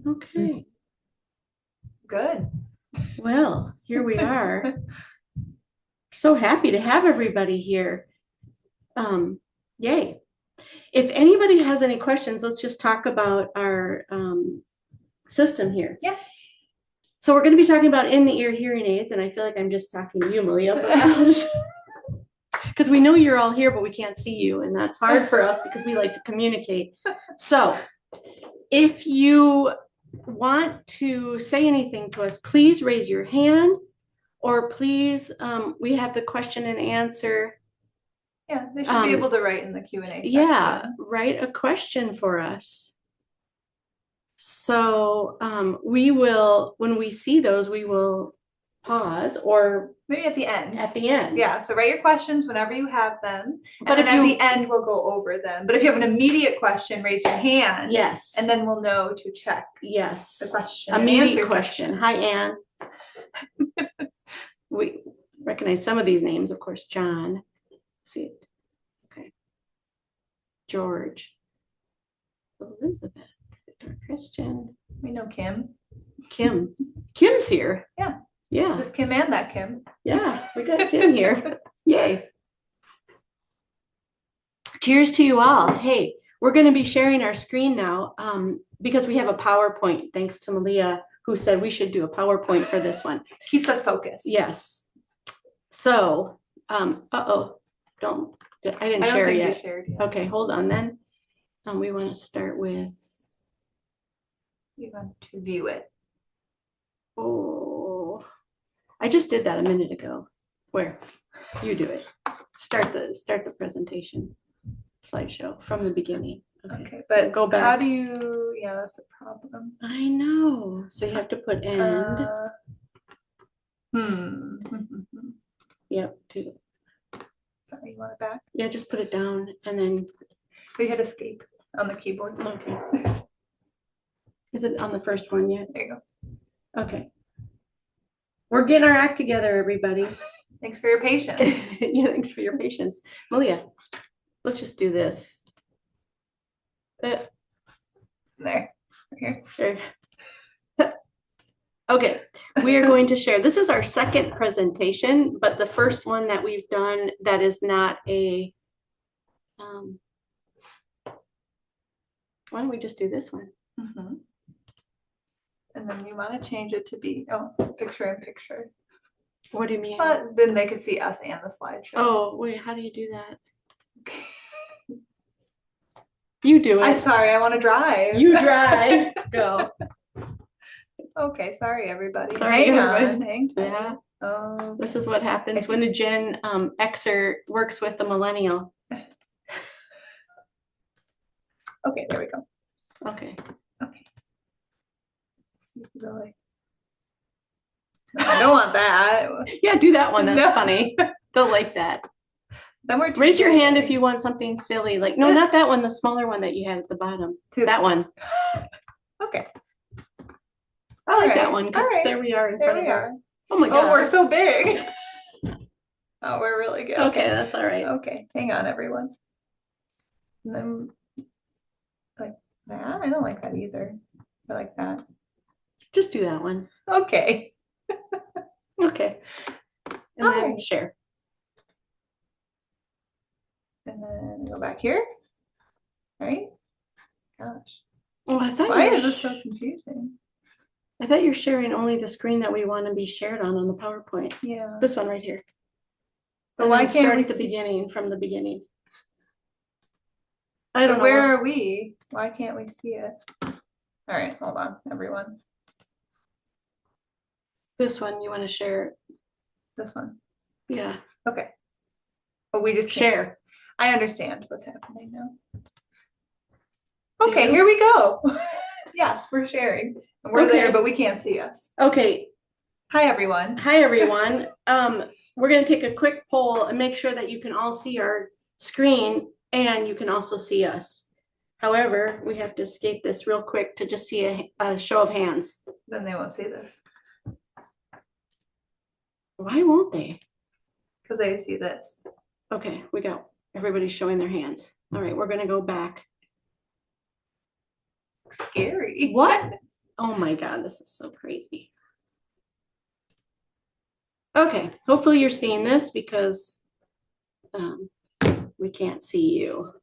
Okay. Good. Well, here we are. So happy to have everybody here. Yay. If anybody has any questions, let's just talk about our system here. Yeah. So we're going to be talking about in-the-ear hearing aids, and I feel like I'm just talking to you, Malia, because we know you're all here, but we can't see you, and that's hard for us because we like to communicate. So if you want to say anything to us, please raise your hand, or please, we have the question and answer. Yeah, they should be able to write in the Q&A section. Yeah, write a question for us. So we will, when we see those, we will pause, or maybe at the end. At the end. Yeah, so write your questions whenever you have them. But then at the end, we'll go over them. But if you have an immediate question, raise your hand. Yes. And then we'll know to check. Yes. The question. Immediate question. Hi, Anne. We recognize some of these names, of course. John. Let's see it. Okay. George. Elizabeth. Christian. We know Kim. Kim. Kim's here. Yeah. Yeah. This Kim and that Kim. Yeah, we got Kim here. Yay. Cheers to you all. Hey, we're going to be sharing our screen now because we have a PowerPoint, thanks to Malia, who said we should do a PowerPoint for this one. Keeps us focused. Yes. So, I didn't share yet. You shared yet. Okay, hold on then. We want to start with. You want to view it. Oh, I just did that a minute ago. Where? You do it. Start the presentation slideshow from the beginning. Okay, but go back. How do you? Yeah, that's a problem. I know. So you have to put end. Yep. Sorry, you want it back? Yeah, just put it down and then. We hit escape on the keyboard. Okay. Is it on the first one yet? There you go. Okay. We're getting our act together, everybody. Thanks for your patience. Yeah, thanks for your patience. Malia, let's just do this. There. Here. Sure. Okay, we are going to share. This is our second presentation, but the first one that we've done that is not a. Why don't we just do this one? Mm-hmm. And then you want to change it to be picture in picture. What do you mean? But then they could see us and the slideshow. Oh wait, how do you do that? You do it. I'm sorry, I want to drive. You drive. Go. Okay, sorry everybody. Sorry, Hang everybody. On. Yeah. Oh. This is what happens when a Gen Xer works with the millennial. Okay, there we go. Okay. Okay. I don't want that. Yeah, do that one. That's funny. They'll like that. Then we're raise your hand if you want something silly. Like, no, not that one. The smaller one that you had at the bottom. That one. Okay. I like that one because there we are in front of her. Oh my God. Oh, we're so big. Oh, we're really good. Okay, that's all right. Okay, hang on, everyone. And then, like that? I don't like that either. I like that. Just do that one. Okay. Okay. And then share. And then go back here. Right? Gosh. Oh, I thought why is this so confusing? I thought you're sharing only the screen that we want to be shared on the PowerPoint. Yeah. This one right here. But why can't start at the beginning, from the beginning? I don't know. Where are we? Why can't we see it? All right, hold on, everyone. This one, you want to share? This one? Yeah. Okay. But we just share. I understand what's happening now. Okay, here we go. Yeah, we're sharing. We're there, but we can't see us. Okay. Hi, everyone. Hi, everyone. We're going to take a quick poll and make sure that you can all see our screen and you can also see us. However, we have to escape this real quick to just see a show of hands. Then they won't see this. Why won't they? Because they see this. Okay, we got everybody showing their hands. All right, we're going to go back. Scary. What? Oh my God, this is so crazy. Okay, hopefully you're seeing this because we can't see you.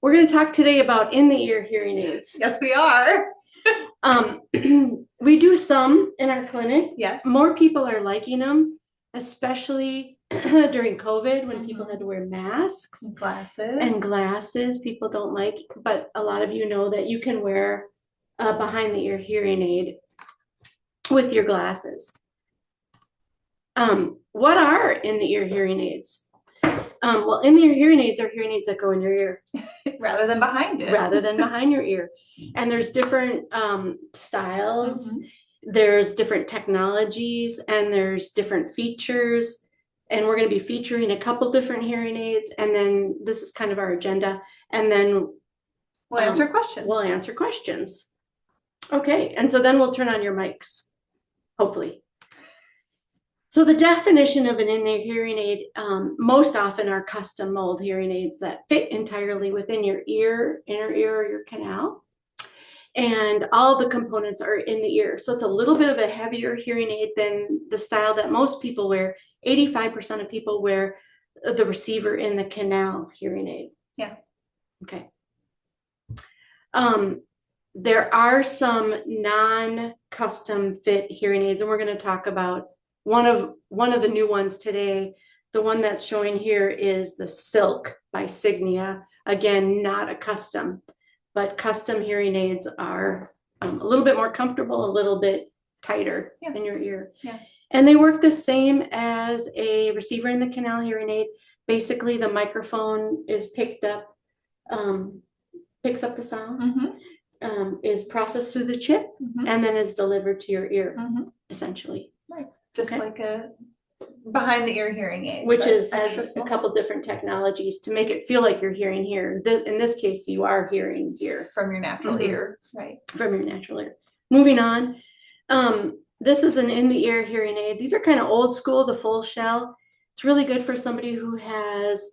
We're going to talk today about in-the-ear hearing aids. Yes, we are. We do some in our clinic. Yes. More people are liking them, especially during COVID when people had to wear masks. Glasses. And glasses people don't like, but a lot of you know that you can wear a behind the ear hearing aid with your glasses. What are in the ear hearing aids? Well, in the ear hearing aids are hearing aids that go in your ear. Rather than behind it. Rather than behind your ear. And there's different styles, there's different technologies, and there's different features. And we're going to be featuring a couple different hearing aids. And then this is kind of our agenda. And then we'll answer questions. We'll answer questions. Okay. And so then we'll turn on your mics, hopefully. So the definition of an in-ear hearing aid, most often are custom mold hearing aids that fit entirely within your ear, inner ear, or your canal. And all the components are in the ear. So it's a little bit of a heavier hearing aid than the style that most people wear. 85% of people wear the receiver in the canal hearing aid. Yeah. Okay. There are some non-custom fit hearing aids, and we're going to talk about one of the new ones today. The one that's showing here is the Silk by Signia. Again, not a custom, but custom hearing aids are a little bit more comfortable, a little bit tighter in your ear. Yeah. And they work the same as a receiver in the canal hearing aid. Basically, the microphone is picked up, picks up the sound, is processed through the chip, and then is delivered to your ear, essentially. Right. Just like a behind the ear hearing aid. Which has a couple different technologies to make it feel like you're hearing here. In this case, you are hearing here. From your natural ear. Right. From your natural ear. Moving on. This is an in-the-ear hearing aid. These are kind of old school, the full shell. It's really good for somebody who has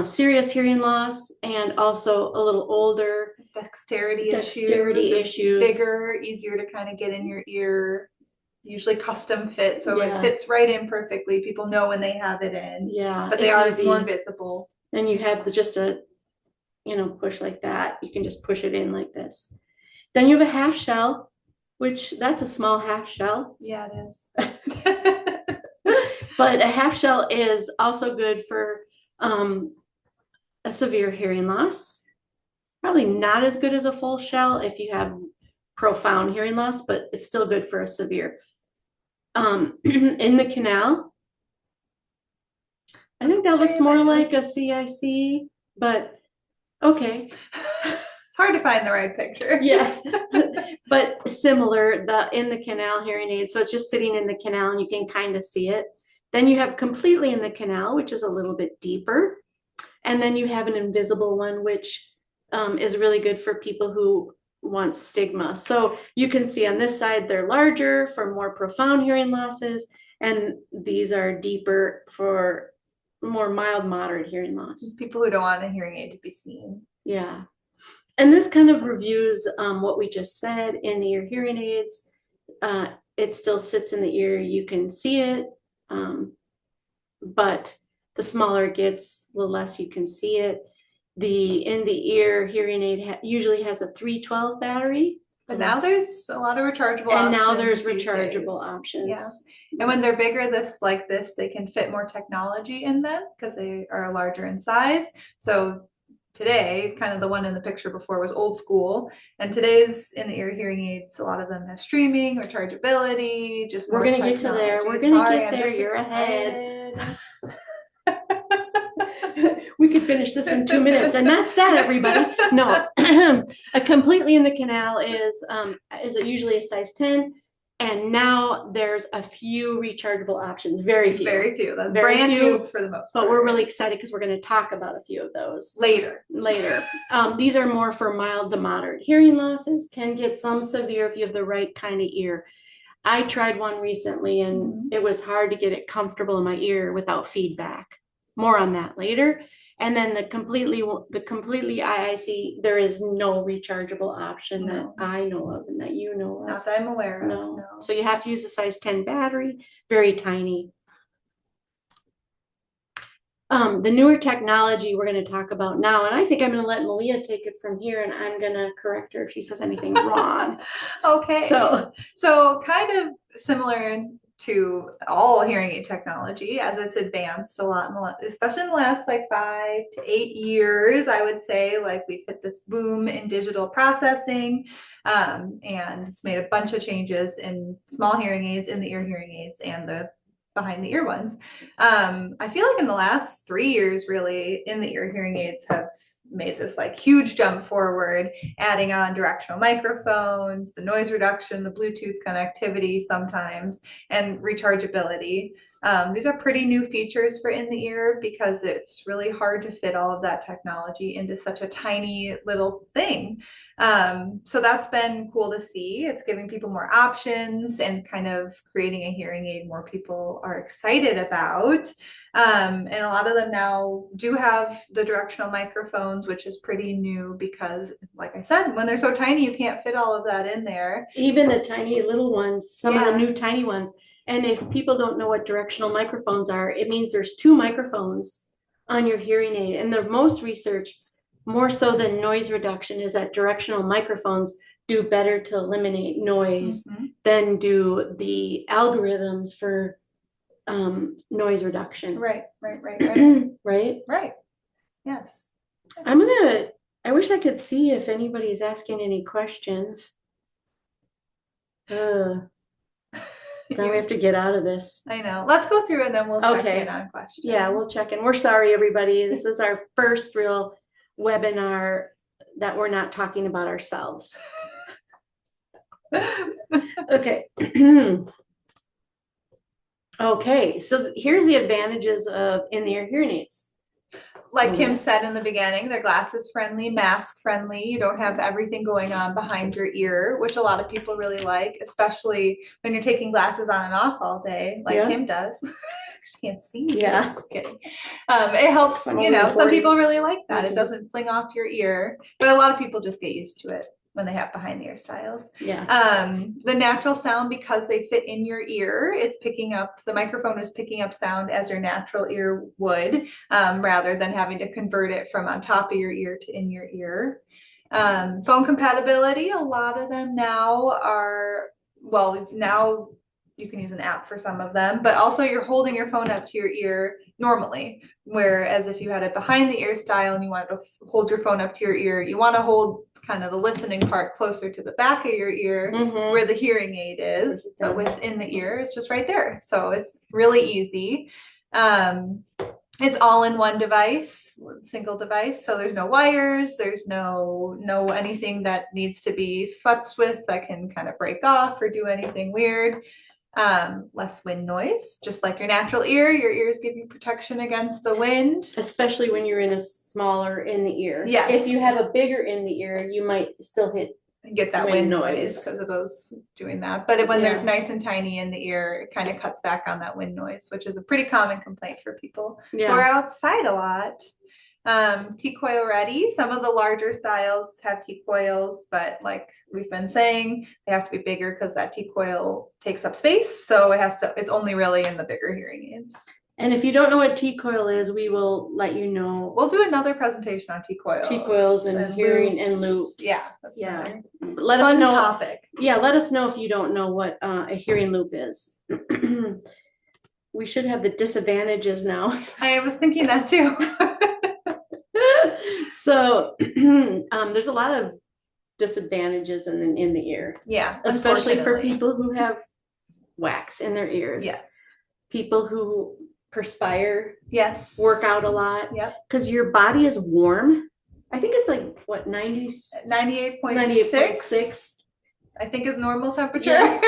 serious hearing loss and also a little older. Dexterity issues. Bigger, easier to kind of get in your ear. Usually custom fit, so it fits right in perfectly. People know when they have it in. Yeah. But they are more visible. And you have just a, push like that. You can just push it in like this. Then you have a half shell, which that's a small half shell. Yeah, it is. But a half shell is also good for a severe hearing loss. Probably not as good as a full shell if you have profound hearing loss, but it's still good for a severe. In the canal, I think that looks more like a CIC, but okay. It's hard to find the right picture. Yes, but similar, in the canal hearing aid. So it's just sitting in the canal and you can kind of see it. Then you have completely in the canal, which is a little bit deeper. And then you have an invisible one, which is really good for people who want stigma. So you can see on this side, they're larger for more profound hearing losses. And these are deeper for more mild, moderate hearing loss. People who don't want a hearing aid to be seen. Yeah. And this kind of reviews what we just said in the ear hearing aids. It still sits in the ear. You can see it, but the smaller it gets, the less you can see it. The in the ear hearing aid usually has a 312 battery. But now there's a lot of rechargeable options. And now there's rechargeable options. Yeah. And when they're bigger, like this, they can fit more technology in them because they are larger in size. So today, kind of the one in the picture before was old school. And today's in the ear hearing aids, a lot of them have streaming, rechargeability, just we're going to get to there. We're going to get there. You're ahead. We could finish this in 2 minutes, and that's that, everybody. No, a completely in the canal is usually a size 10, and now there's a few rechargeable options. Very few. That's very brand new for the most part. But we're really excited because we're going to talk about a few of those later. These are more for mild to moderate hearing losses. Can get some severe if you have the right kind of ear. I tried one recently, and it was hard to get it comfortable in my ear without feedback. More on that later. And then the completely IIC, there is no rechargeable option that No. I know of and that you know of. Not that I'm aware of. No. No. So you have to use a size 10 battery, very tiny. The newer technology we're going to talk about now, and I think I'm going to let Malia take it from here, and I'm going to correct her if she says anything wrong. Okay. So kind of similar to all hearing aid technology as it's advanced a lot, especially in the last like 5 to 8 years, I would say, like we've hit this boom in digital processing, and it's made a bunch of changes in small hearing aids, in the ear hearing aids, and the behind the ear ones. I feel like in the last 3 years, really, in the ear hearing aids have made this like huge jump forward, adding on directional microphones, the noise reduction, the Bluetooth connectivity sometimes, and rechargeability. These are pretty new features for in the ear because it's really hard to fit all of that technology into such a tiny little thing. So that's been cool to see. It's giving people more options and kind of creating a hearing aid more people are excited about. And a lot of them now do have the directional microphones, which is pretty new because, like I said, when they're so tiny, you can't fit all of that in there. even the tiny little ones, some of the new tiny ones. And if people don't know what directional microphones are, it means there's 2 microphones on your hearing aid. And the most research, more so than noise reduction, is that directional microphones do better to eliminate noise than do the algorithms for noise reduction. Right. Right? Yes. I wish I could see if anybody's asking any questions. Now we have to get out of this. I know. Let's go through and then we'll check in on questions. Yeah, we'll check in. We're sorry, everybody. This is our first real webinar that we're not talking about ourselves. Okay. Okay, so here's the advantages of in-ear hearing aids. Like Kim said in the beginning, they're glasses friendly, mask friendly. You don't have everything going on behind your ear, which a lot of people really like, especially when you're taking glasses on and off all day, like Kim does. She can't see me. Yeah. I'm just kidding. It helps, some people really like that. It doesn't fling off your ear, but a lot of people just get used to it when they have behind the ear styles. Yeah. The natural sound, because they fit in your ear, it's picking up, the microphone is picking up sound as your natural ear would, rather than having to convert it from on top of your ear to in your ear. Phone compatibility, a lot of them now are, well, now you can use an app for some of them, but also you're holding your phone up to your ear normally. Whereas if you had a behind the ear style and you wanted to hold your phone up to your ear, you want to hold kind of the listening part closer to the back of your ear where the hearing aid is, but within the ear, it's just right there. So it's really easy. It's all in one device, single device. So there's no wires, there's no anything that needs to be futzed with that can kind of break off or do anything weird. Less wind noise, just like your natural ear. Your ears give you protection against the wind, especially when you're in a smaller in the ear. Yes. If you have a bigger in the ear, you might still get that wind noise because of those doing that. But when they're nice and tiny in the ear, it kind of cuts back on that wind noise, which is a pretty common complaint for people who are outside a lot. T-coil ready. Some of the larger styles have T-coils, but like we've been saying, they have to be bigger because that T-coil takes up space. So it's only really in the bigger hearing aids. And if you don't know what T-coil is, we will let you know. We'll do another presentation on T-coils. T-coils and hearing loops. And loops. Yeah. Let us know. Topic. Yeah, let us know if you don't know what a hearing loop is. We should have the disadvantages now. I was thinking that too. So there's a lot of disadvantages in the ear. Yeah. Especially for people who have wax in their ears. Yes. People who perspire. Yes. Work out a lot. Yep. Because your body is warm. I think it's like what 98.6 I think is normal temperature. Yeah.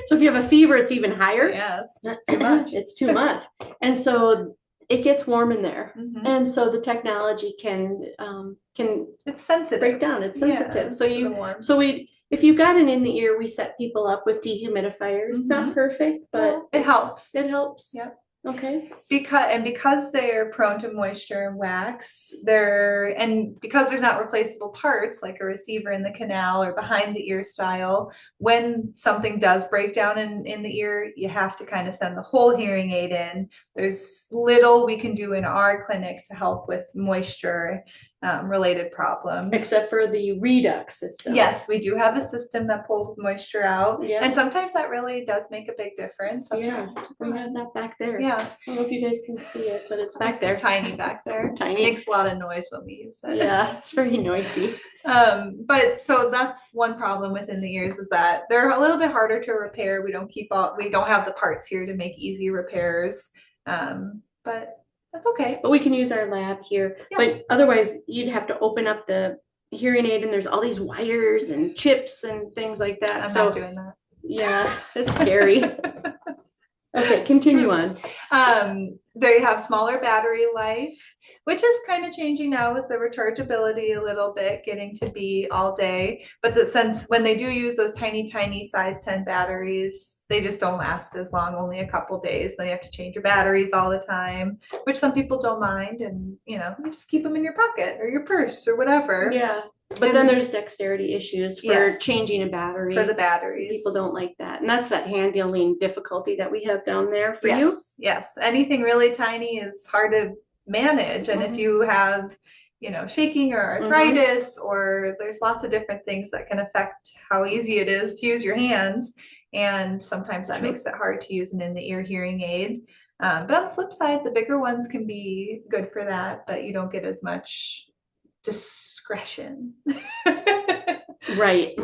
So if you have a fever, it's even higher. Yeah, it's just too much. It's too much. And so it gets warm in there. And so the technology can it's sensitive. Break down. It's sensitive. Yeah, if you've got an in the ear, we set people up with dehumidifiers. Not perfect, but it helps. It helps. Yep. Okay. Because they're prone to moisture and wax, because there's not replaceable parts like a receiver in the canal or behind the ear style, when something does break down in the ear, you have to kind of send the whole hearing aid in. There's little we can do in our clinic to help with moisture related problems. Except for the redux system. Yes, we do have a system that pulls moisture out. Yeah. And sometimes that really does make a big difference. We have that back there. Yeah. I don't know if you guys can see it, but it's back there. It's tiny back there. Tiny. It makes a lot of noise when we use it. Yeah, it's very noisy. But so that's one problem within the ears, is that they're a little bit harder to repair. We don't have the parts here to make easy repairs. But that's okay. But we can use our lab here. Yeah. But otherwise, you'd have to open up the hearing aid, and there's all these wires and chips and things like that. I'm not doing that. Yeah, it's scary. Okay, continue on. They have smaller battery life, which is kind of changing now with the rechargeability a little bit, getting to be all day. But since when they do use those tiny size 10 batteries, they just don't last as long, only a couple days. Then you have to change your batteries all the time, which some people don't mind. And, you just keep them in your pocket or your purse or whatever. Yeah. But then there's dexterity issues for changing a battery. For the batteries. People don't like that. And that's that handling difficulty that we have down there for you. Yes. Anything really tiny is hard to manage. And if you have, shaking or arthritis, or there's lots of different things that can affect how easy it is to use your hands. And sometimes that makes it hard to use an in-the-ear hearing aid. But on the flip side, the bigger ones can be good for that, but you don't get as much discretion. Right.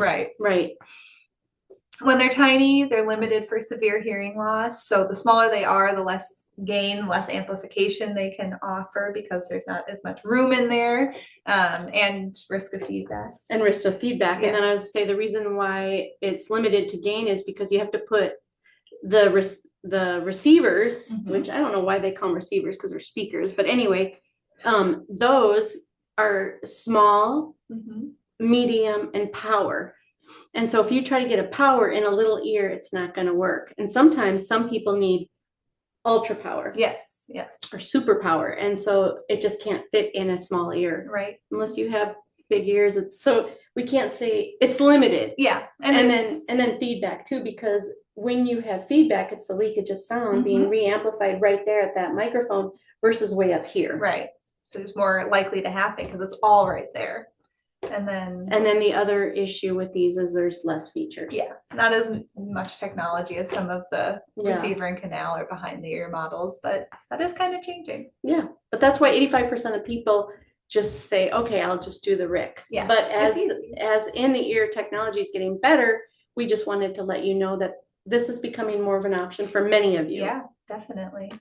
When they're tiny, they're limited for severe hearing loss. So the smaller they are, the less gain, less amplification they can offer, because there's not as much room in there, and risk of feedback. And then I was say the reason why it's limited to gain is because you have to put the receivers, which I don't know why they call them receivers, because they're speakers. But anyway, those are small, medium, and power. And so if you try to get a power in a little ear, it's not going to work. And sometimes some people need ultra power. Yes. Or super power. And so it just can't fit in a small ear. Right. Unless you have big ears. So we can't say it's limited. Yeah. And then feedback too, because when you have feedback, it's the leakage of sound being re-amplified right there at that microphone versus way up here. Right. So it's more likely to happen because it's all right there. And then the other issue with these is there's less features. Yeah, not as much technology as some of the receiver and canal or behind the ear models, but that is kind of changing. Yeah, but that's why 85% of people just say, okay, I'll just do the RIC. Yeah, but as in the ear technology is getting better, we just wanted to let you know that this is becoming more of an option for many of you. Yeah, definitely.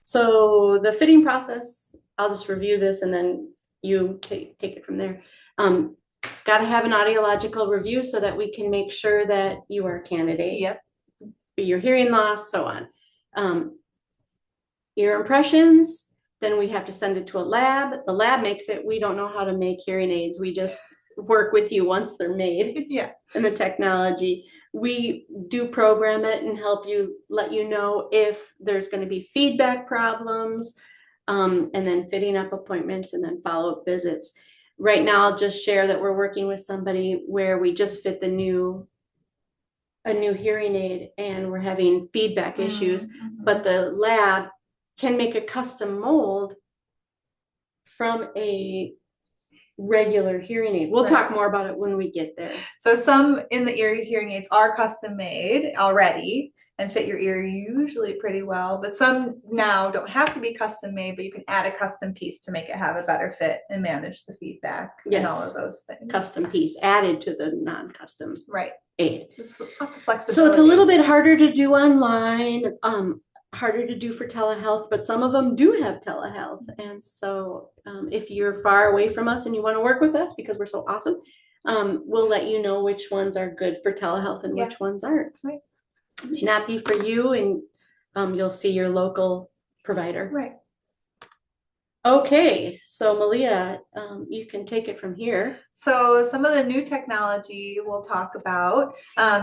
So the fitting process, I'll just review this and then you take it from there. Got to have an audiological review so that we can make sure that you are a candidate. Yep. Your hearing loss, so on. Ear impressions, then we have to send it to a lab. The lab makes it. We don't know how to make hearing aids. We just work with you once they're made. Yeah. And the technology. We do program it and help you, let you know if there's going to be feedback problems. And then fitting up appointments and then follow-up visits. Right now, I'll just share that we're working with somebody where we just fit a new hearing aid and we're having feedback issues, but the lab can make a custom mold from a regular hearing aid. We'll talk more about it when we get there. So some in the ear hearing aids are custom made already and fit your ear usually pretty well, but some now don't have to be custom made, but you can add a custom piece to make it have a better fit and manage the feedback and all of those things. Custom piece added to the non-custom aid. Lots of flexibility. So it's a little bit harder to do online, harder to do for telehealth, but some of them do have telehealth. And so if you're far away from us and you want to work with us because we're so awesome, we'll let you know which ones are good for telehealth and which ones aren't. Right. It may not be for you, and you'll see your local provider. Right. Okay, so Malia, you can take it from here. So some of the new technology we'll talk about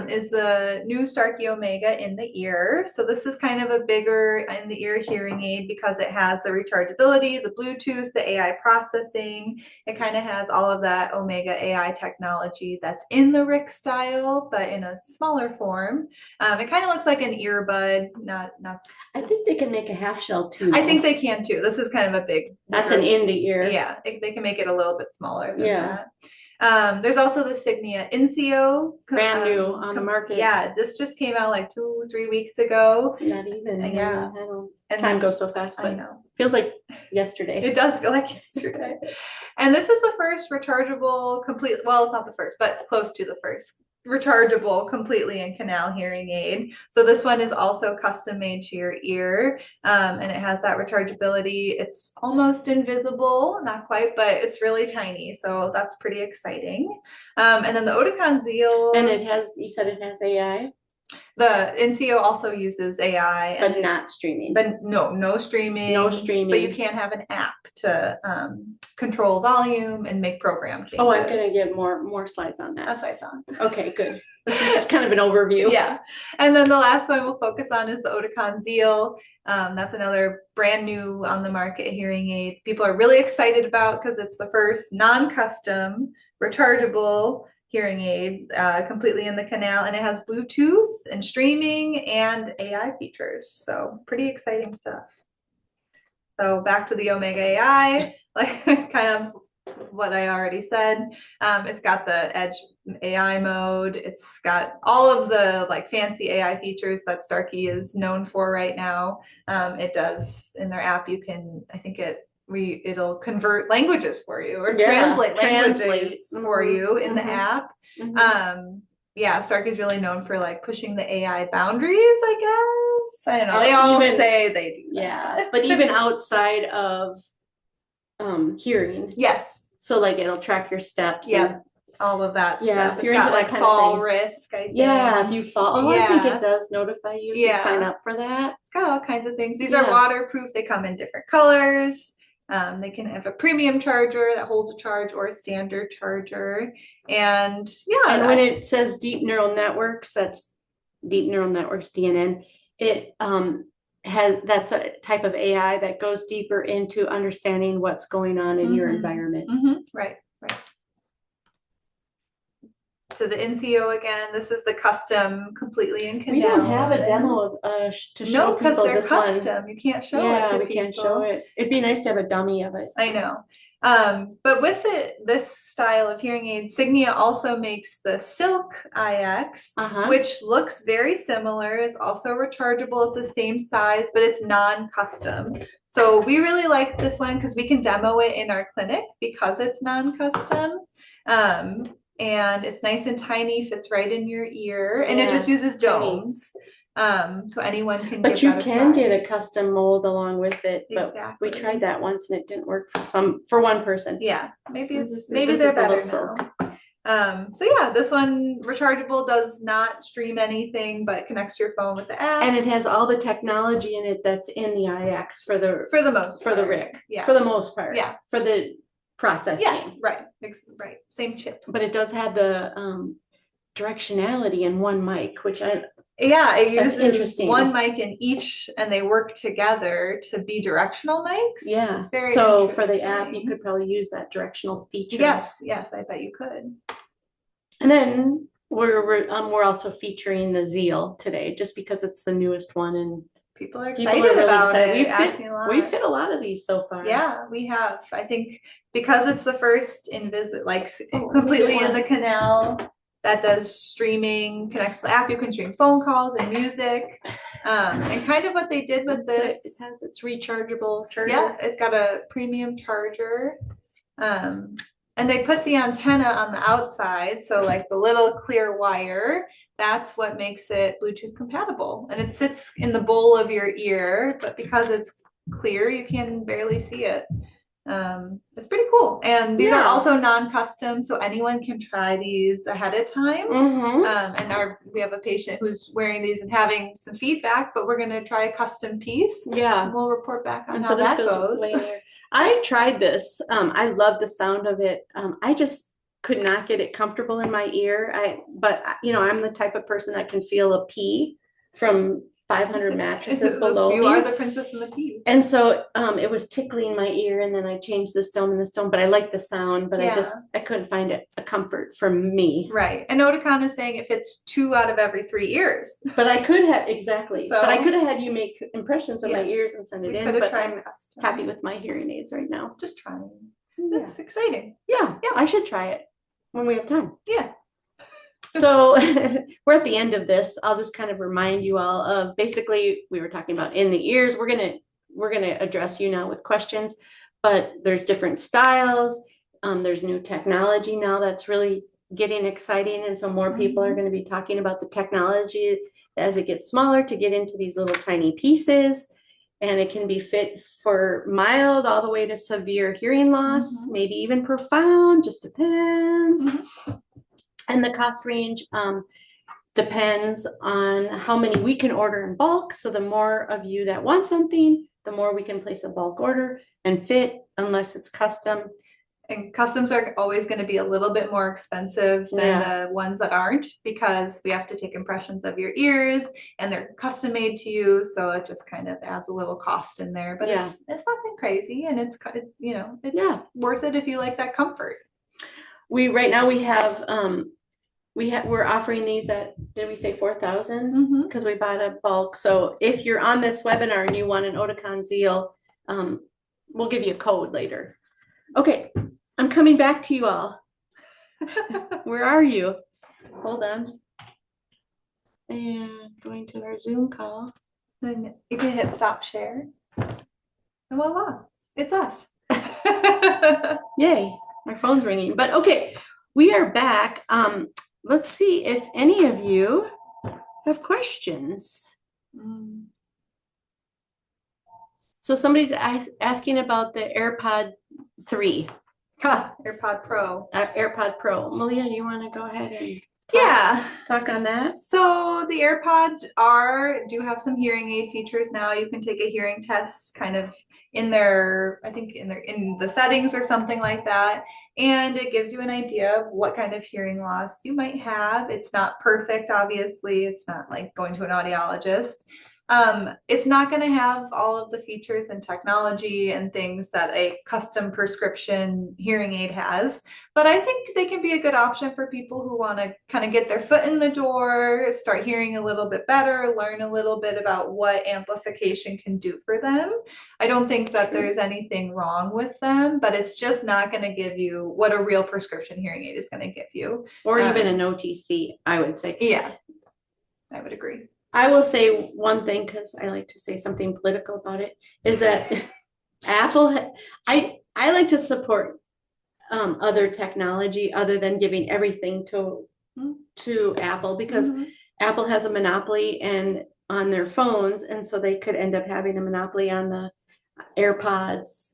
is the new Starkey Omega in the ear. So this is kind of a bigger in the ear hearing aid because it has the rechargeability, the Bluetooth, the AI processing. It kind of has all of that Omega AI technology that's in the RIC style, but in a smaller form. It kind of looks like an earbud, not. I think they can make a half shell too. I think they can too. This is kind of a big. That's an in the ear. Yeah, they can make it a little bit smaller than that. There's also the Signia Insio. Brand new on the market. Yeah, this just came out like 2-3 weeks ago. Not even. Yeah. I don't. Time goes so fast, but I know. Feels like yesterday. It does feel like yesterday. And this is the first rechargeable complete, well, it's not the first, but close to the first rechargeable completely in canal hearing aid. So this one is also custom made to your ear, and it has that rechargeability. It's almost invisible, not quite, but it's really tiny. So that's pretty exciting. And then the Oticon Zeal. And it has, you said it has AI? The Insio also uses AI, but not streaming. But no streaming. No streaming. But you can have an app to control volume and make program changes. Oh, I'm gonna get more slides on that. That's what I thought. Okay, good. This is just kind of an overview. Yeah. And then the last one we'll focus on is the Oticon Zeal. That's another brand new on the market hearing aid. People are really excited about because it's the first non-custom rechargeable hearing aid, completely in the canal, and it has Bluetooth and streaming and AI features. So pretty exciting stuff. So back to the Omega AI, like kind of what I already said. It's got the Edge AI mode. It's got all of the like fancy AI features that Starkey is known for right now. It does in their app. You can, I think it'll convert languages for you or translate languages for you in the app. Yeah, Starkey's really known for like pushing the AI boundaries, I guess. I don't know. They all say they do. Yeah, but even outside of hearing. Yes. So like it'll track your steps. Yeah. All of that stuff. If you're into that kind fall of thing. risk, I think. Yeah, if you fall. I think it does notify you if you sign up for that. It's got all kinds of things. These are waterproof. They come in different colors. They can have a premium charger that holds a charge or a standard charger. And and when it says deep neural networks, that's deep neural networks, DNN, it that's a type of AI that goes deeper into understanding what's going on in your environment. Right. So the Insio again, this is the custom completely in canal. We don't have a demo of to show no, because people they're this custom. One. You can't show it to we people. Can't show it. It'd be nice to have a dummy of it. I know. But with this style of hearing aid, Signia also makes the Silk IX, which looks very similar, is also rechargeable. It's the same size, but it's non-custom. So we really like this one because we can demo it in our clinic because it's non-custom. And it's nice and tiny, fits right in your ear, and it just uses domes. So anyone can. But you can get a custom mold along with it. But exactly. we tried that once and it didn't work for one person. Yeah, maybe they're better now. So yeah, this one rechargeable, does not stream anything, but connects to your phone with the app. And it has all the technology in it that's in the IX for the RIC. Yeah. For the most part. Yeah. For the processing. Yeah. Right. Same chip. But it does have the directionality in one mic, which it uses one mic in each, and they work together to be directional mics. Yeah. It's very so for the app, you could probably use that directional feature. Yes, I bet you could. And then we're also featuring the Zeal today, just because it's the newest one, and people are excited about it. We fit a lot of these so far. Yeah, we have. I think because it's the first completely in the canal that does streaming, connects to the app. You can stream phone calls and music. And kind of what they did with this. It has its rechargeable charger. Yeah, it's got a premium charger. And they put the antenna on the outside. So like the little clear wire, that's what makes it Bluetooth compatible. And it sits in the bowl of your ear, but because it's clear, you can barely see it. It's pretty cool. And these are also non-custom, so anyone can try these ahead of time. And we have a patient who's wearing these and having some feedback, but we're going to try a custom piece. Yeah. And we'll report back on how that goes. I tried this. I love the sound of it. I just could not get it comfortable in my ear. But I'm the type of person that can feel a pee from 500 mattresses below You me. are the princess and the pea. And so it was tickling my ear, and then I changed the stone and the stone, but I like the sound, but I couldn't find it a comfort for me. Right. And Oticon is saying it fits 2 out of every 3 ears. But I could have, exactly. But I could have had you make impressions of my ears and send it in, but I'm happy with my hearing aids right now. Just trying. That's exciting. Yeah, I should try it when we have time. Yeah. So we're at the end of this. I'll just kind of remind you all of, basically we were talking about in the ears. We're gonna address you now with questions, but there's different styles. There's new technology now that's really getting exciting, and so more people are going to be talking about the technology as it gets smaller to get into these little tiny pieces, and it can be fit for mild all the way to severe hearing loss, maybe even profound, just depends. And the cost range depends on how many we can order in bulk. So the more of you that want something, the more we can place a bulk order and fit, unless it's custom. And customs are always going to be a little bit more expensive than the ones that aren't, because we have to take impressions of your ears and they're custom made to you. So it just kind of adds a little cost in there, but it's nothing crazy, and it's worth it if you like that comfort. Right now we have we're offering these at, did we say 4,000? Because we bought a bulk. So if you're on this webinar and you want an Oticon Zeal, we'll give you a code later. Okay, I'm coming back to you all. Where are you? Hold on. And going to our Zoom call. Then you can hit stop share. And voila, it's us. Yay, my phone's ringing. But okay, we are back. Let's see if any of you have questions. So somebody's asking about the AirPod 3. AirPod Pro. AirPod Pro. Malia, you want to go ahead and talk on that? So the AirPods do have some hearing aid features now. You can take a hearing test kind of in the settings or something like that, and it gives you an idea of what kind of hearing loss you might have. It's not perfect, obviously. It's not like going to an audiologist. It's not going to have all of the features and technology and things that a custom prescription hearing aid has, but I think they can be a good option for people who want to kind of get their foot in the door, start hearing a little bit better, learn a little bit about what amplification can do for them. I don't think that there's anything wrong with them, but it's just not going to give you what a real prescription hearing aid is going to give you. Or even an OTC, I would say. Yeah, I would agree. I will say one thing, because I like to say something political about it, is that Apple, I like to support other technology other than giving everything to Apple, because Apple has a monopoly on their phones, and so they could end up having a monopoly on the AirPods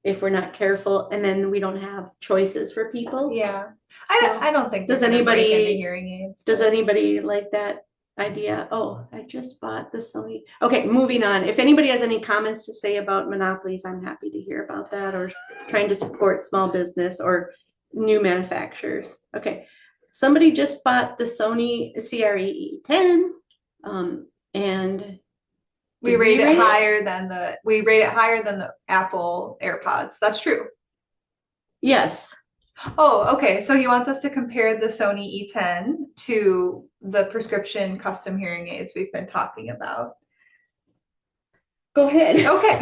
if we're not careful, and then we don't have choices for people. Yeah, I don't think does anybody hearing aids. Does anybody like that idea? Oh, I just bought the Sony. Okay, moving on. If anybody has any comments to say about monopolies, I'm happy to hear about that, or trying to support small business or new manufacturers. Okay, somebody just bought the Sony CRE10, and we rate it higher than the Apple AirPods. That's true. Yes. Oh, okay. So he wants us to compare the Sony E10 to the prescription custom hearing aids we've been talking about. Go ahead. Okay.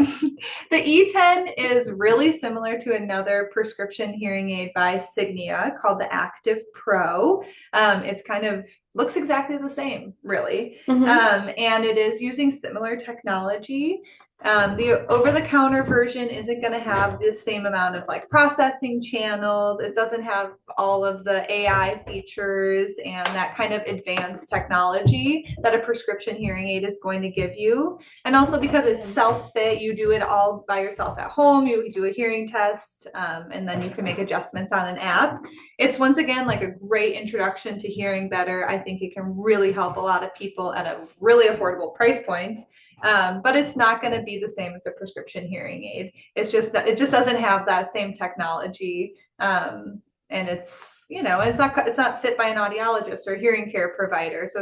The E10 is really similar to another prescription hearing aid by Signia called the Active Pro. It's kind of looks exactly the same, really. And it is using similar technology. The over-the-counter version isn't going to have the same amount of like processing channels. It doesn't have all of the AI features and that kind of advanced technology that a prescription hearing aid is going to give you. And also because it's self-fit, you do it all by yourself at home. You do a hearing test, and then you can make adjustments on an app. It's once again like a great introduction to hearing better. I think it can really help a lot of people at a really affordable price point. But it's not going to be the same as a prescription hearing aid. It's just that it just doesn't have that same technology. And and it's not fit by an audiologist or hearing care provider. So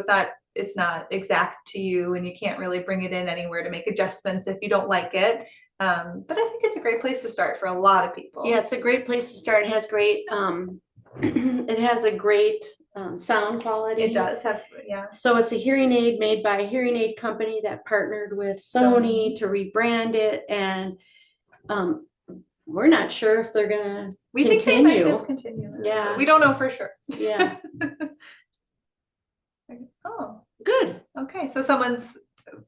it's not exact to you, and you can't really bring it in anywhere to make adjustments if you don't like it. But I think it's a great place to start for a lot of people. Yeah, it's a great place to start. It has great, it has a great sound quality. It does have, yeah. So it's a hearing aid made by a hearing aid company that partnered with Sony to rebrand it, and we're not sure if they're gonna We continue. think they might discontinue it. Yeah, We don't know for sure. Yeah. Oh, good. Okay, so someone's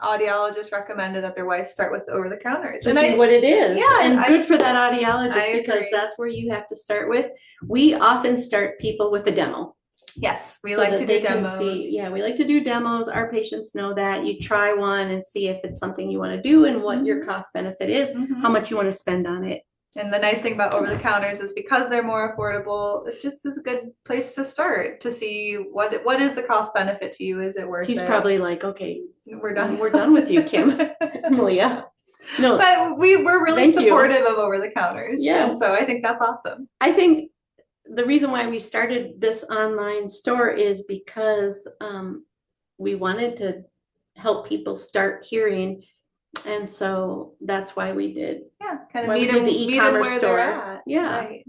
audiologist recommended that their wife start with over-the-counters. To see what it is. Yeah, and good for that audiologist, because agree. that's where you have to start with. We often start people with a demo. Yes, we so like that to they do can demos. see. Yeah, we like to do demos. Our patients know that. You try one and see if it's something you want to do and what your cost benefit is, how much you want to spend on it. And the nice thing about over-the-counters is because they're more affordable, it just is a good place to start to see what is the cost benefit to you. Is it worth it? He's probably like, okay, we're done. We're done with you, Kim. Malia. No, but we're really supportive of over-the-counters. Yeah. And so I think that's awesome. I think the reason why we started this online store is because we wanted to help people start hearing. And so that's why we did. Yeah, kind of meet them the e-commerce where store. They're at. Yeah. Right.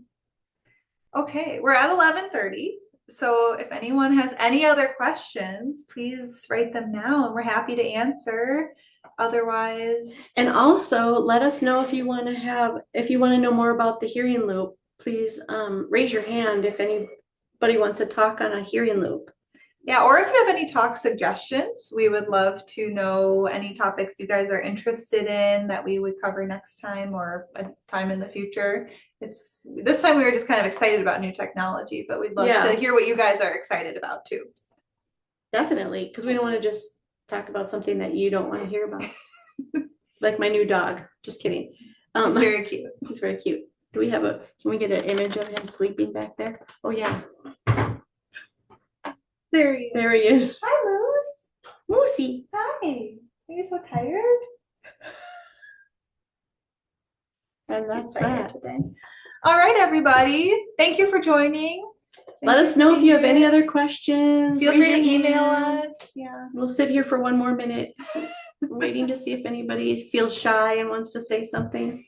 Okay, we're at 11:30. So if anyone has any other questions, please write them now, and we're happy to answer. Otherwise, and also let us know if you want to know more about the hearing loop. Please raise your hand if anybody wants to talk on a hearing loop. Yeah, or if you have any talk suggestions, we would love to know any topics you guys are interested in that we would cover next time or a time in the future. This time we were just kind of excited about new technology, but we'd love to hear what you guys are excited about too. Definitely, because we don't want to just talk about something that you don't want to hear about. Like my new dog. Just kidding. He's very cute. He's very cute. Can we get an image of him sleeping back there? Oh yeah. There he is. There he is. Hi, Moose. Moosey. Hi. Are you so tired? And that's that. Today. All right, everybody. Thank you for joining. Let us know if you have any other questions. Feel free to email us. Yeah. We'll sit here for one more minute, waiting to see if anybody feels shy and wants to say something.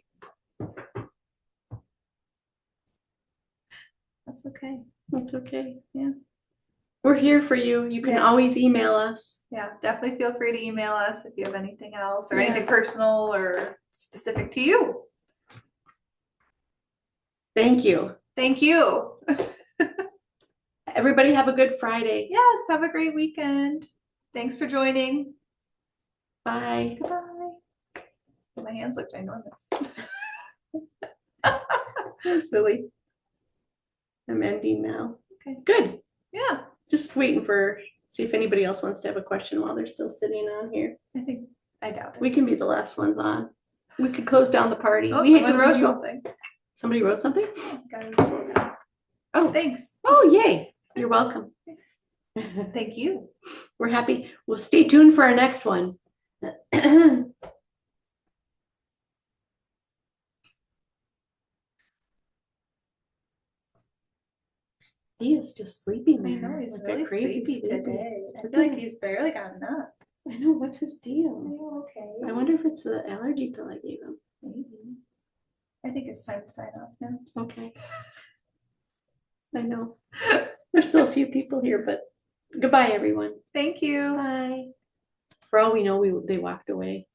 That's okay. That's okay. Yeah. We're here for you. You can always email us. Yeah, definitely feel free to email us if you have anything else or anything personal or specific to you. Thank you. Thank you. Everybody have a good Friday. Yes, have a great weekend. Thanks for joining. Bye. Goodbye. My hands look ginormous. That's silly. I'm ending now. Okay. Good. Yeah. Just waiting see if anybody else wants to have a question while they're still sitting on here. I doubt it. We can be the last ones on. We could close down the party. Oh, we hate to someone wrote lose you. something. Somebody wrote something? Oh, thanks. Oh, yay. You're welcome. Thank you. We're happy. Well, stay tuned for our next one. He is just sleeping there. I know, he's like really a crazy sleepy today. I feel like he's barely gotten up. I know, what's his deal? Are you okay? I wonder if it's an allergy pill I gave him. Maybe. I think it's time to sign off now. Okay. I know. There's still a few people here, but goodbye, everyone. Thank you. Bye. For all we know, they walked away.